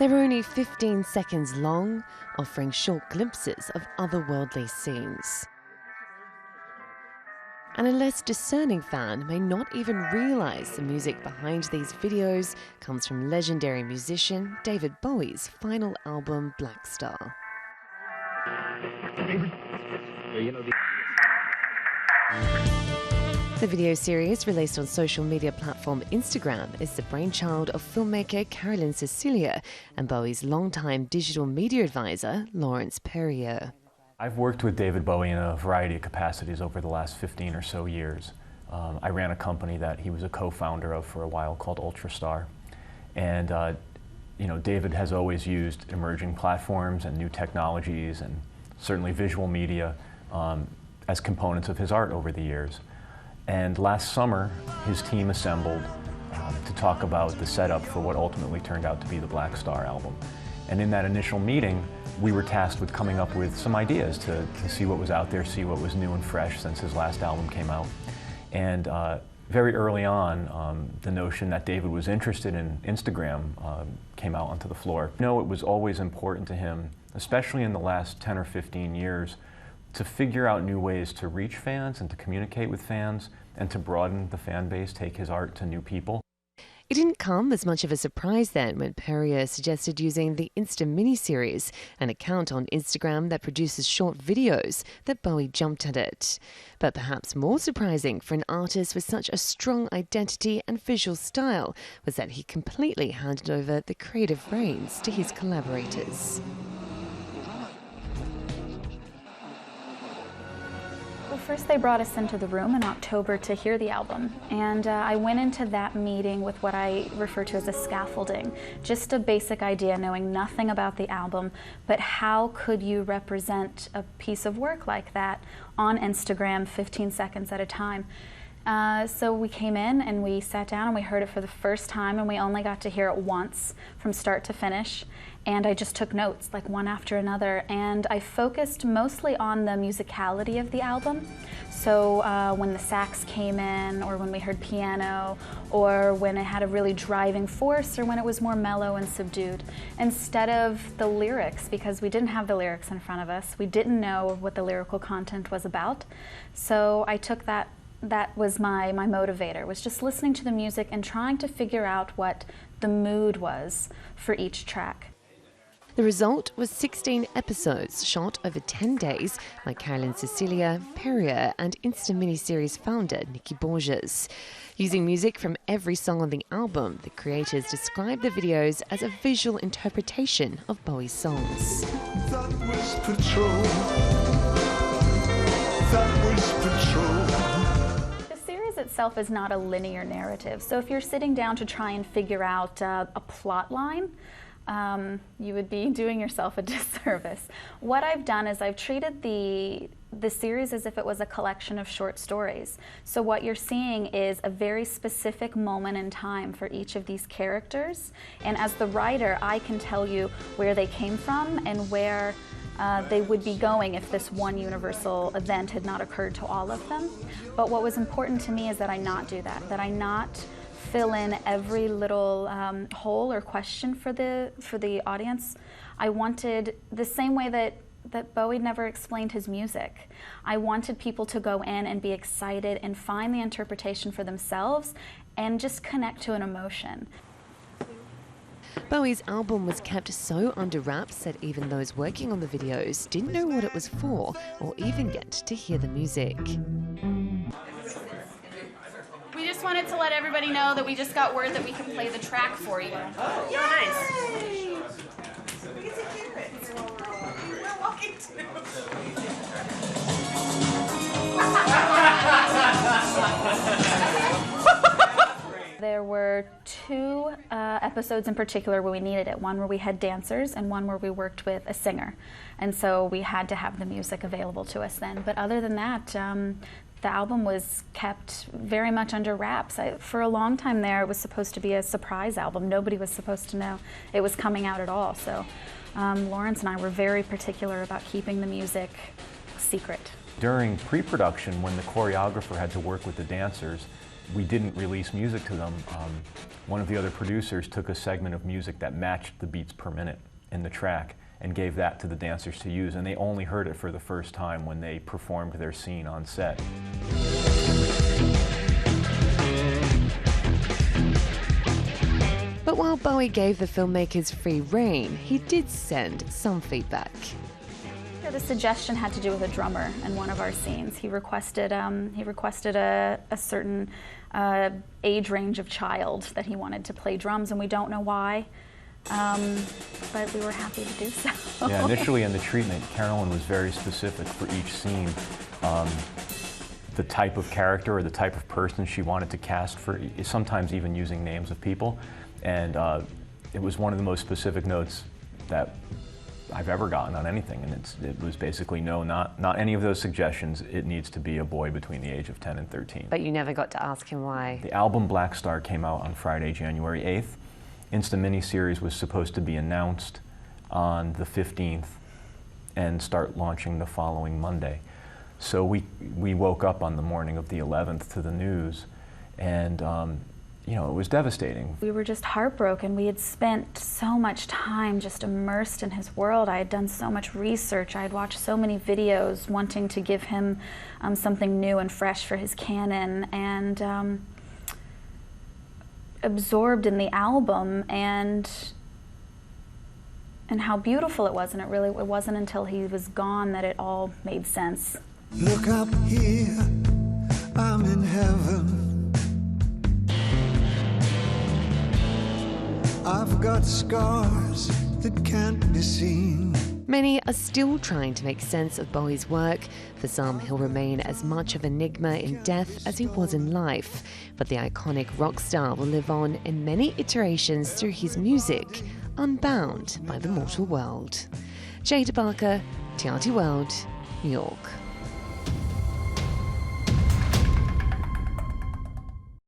They were only 15 seconds long, offering short glimpses of otherworldly scenes. And a less discerning fan may not even realise the music behind these videos comes from legendary musician David Bowie's final album, Black Star. The video series, released on social media platform Instagram, is the brainchild of filmmaker Carolyn Cecilia and Bowie's longtime digital media advisor, Lawrence Perrier. I've worked with David Bowie in a variety of capacities over the last 15 or so years. I ran a company that he was a co-founder of for a while called Ultrastar. And David has always used emerging platforms and new technologies and certainly visual media as components of his art over the years. And last summer, his team assembled to talk about the setup for what ultimately turned out to be the Black Star album. And in that initial meeting, we were tasked with coming up with some ideas to see what was out there, see what was new and fresh since his last album came out. And very early on, the notion that David was interested in Instagram came out onto the floor. It was always important to him, especially in the last 10 or 15 years, to figure out new ways to reach fans and to communicate with fans and to broaden the fan base, take his art to new people. It didn't come as much of a surprise then when Perrier suggested using the Insta miniseries, an account on Instagram that produces short videos, that Bowie jumped at it. But perhaps more surprising for an artist with such a strong identity and visual style was that he completely handed over the creative reins to his collaborators. Well, first they brought us into the room in October to hear the album, and I went into that meeting with what I refer to as a scaffolding, just a basic idea, knowing nothing about the album, but how could you represent a piece of work like that on Instagram 15 seconds at a time. So we came in and we sat down and we heard it for the first time, and we only got to hear it once from start to finish. And I just took notes, like one after another, and I focused mostly on the musicality of the album. So when the sax came in, or when we heard piano, or when it had a really driving force, or when it was more mellow and subdued, instead of the lyrics, because we didn't have the lyrics in front of us. We didn't know what the lyrical content was about. So I took that was my motivator, was just listening to the music and trying to figure out what the mood was for each track. The result was 16 episodes shot over 10 days by Carolyn Cecilia, Perrier and Insta miniseries founder Nikki Borges. Using music from every song on the album, the creators described the videos as a visual interpretation of Bowie's songs. That was patrol. That was patrol. The series itself is not a linear narrative, so if you're sitting down to try and figure out a plot line, you would be doing yourself a disservice. What I've done is I've treated the series as if it was a collection of short stories. So what you're seeing is a very specific moment in time for each of these characters. And as the writer, I can tell you where they came from and where they would be going if this one universal event had not occurred to all of them. But what was important to me is that I not do that I not fill in every little hole or question for the audience. I wanted, the same way that Bowie never explained his music, I wanted people to go in and be excited and find the interpretation for themselves and just connect to an emotion. Bowie's album was kept so under wraps that even those working on the videos didn't know what it was for or even get to hear the music. We just wanted to let everybody know that we just got word that we can play the track for you. Oh, nice. We get to hear it. We're walking too. There were two episodes in particular where we needed it. One where we had dancers and one where we worked with a singer. And so we had to have the music available to us then. But other than that, the album was kept very much under wraps. For a long time there, it was supposed to be a surprise album. Nobody was supposed to know it was coming out at all. So Lawrence and I were very particular about keeping the music secret. During pre-production, when the choreographer had to work with the dancers, we didn't release music to them, one of the other producers took a segment of music that matched the beats per minute in the track and gave that to the dancers to use, and they only heard it for the first time when they performed their scene on set. But while Bowie gave the filmmakers free rein, he did send some feedback. The suggestion had to do with a drummer in one of our scenes. He requested a certain age range of child that he wanted to play drums, and we don't know why, but we were happy to do so. Yeah, initially in the treatment, Carolyn was very specific for each scene. The type of character or the type of person she wanted to cast for, sometimes even using names of people, and it was one of the most specific notes that I've ever gotten on anything, and it was basically no, not any of those suggestions. It needs to be a boy between the age of 10 and 13. But you never got to ask him why. The album Black Star came out on Friday, January 8th. Insta miniseries was supposed to be announced on the 15th and start launching the following Monday. So we woke up on the morning of the 11th to the news, and you know, it was devastating. We were just heartbroken. We had spent so much time just immersed in his world. I had done so much research. I had watched so many videos wanting to give him something new and fresh for his canon, and absorbed in the album and how beautiful it was. And it wasn't until he was gone that it all made sense. Look up here, I'm in heaven. I've got scars that can't be seen. Many are still trying to make sense of Bowie's work. For some, he'll remain as much of an enigma in death as he was in life. But the iconic rock star will live on in many iterations through his music, unbound by the mortal world. Jada Barker, TRT World, New York.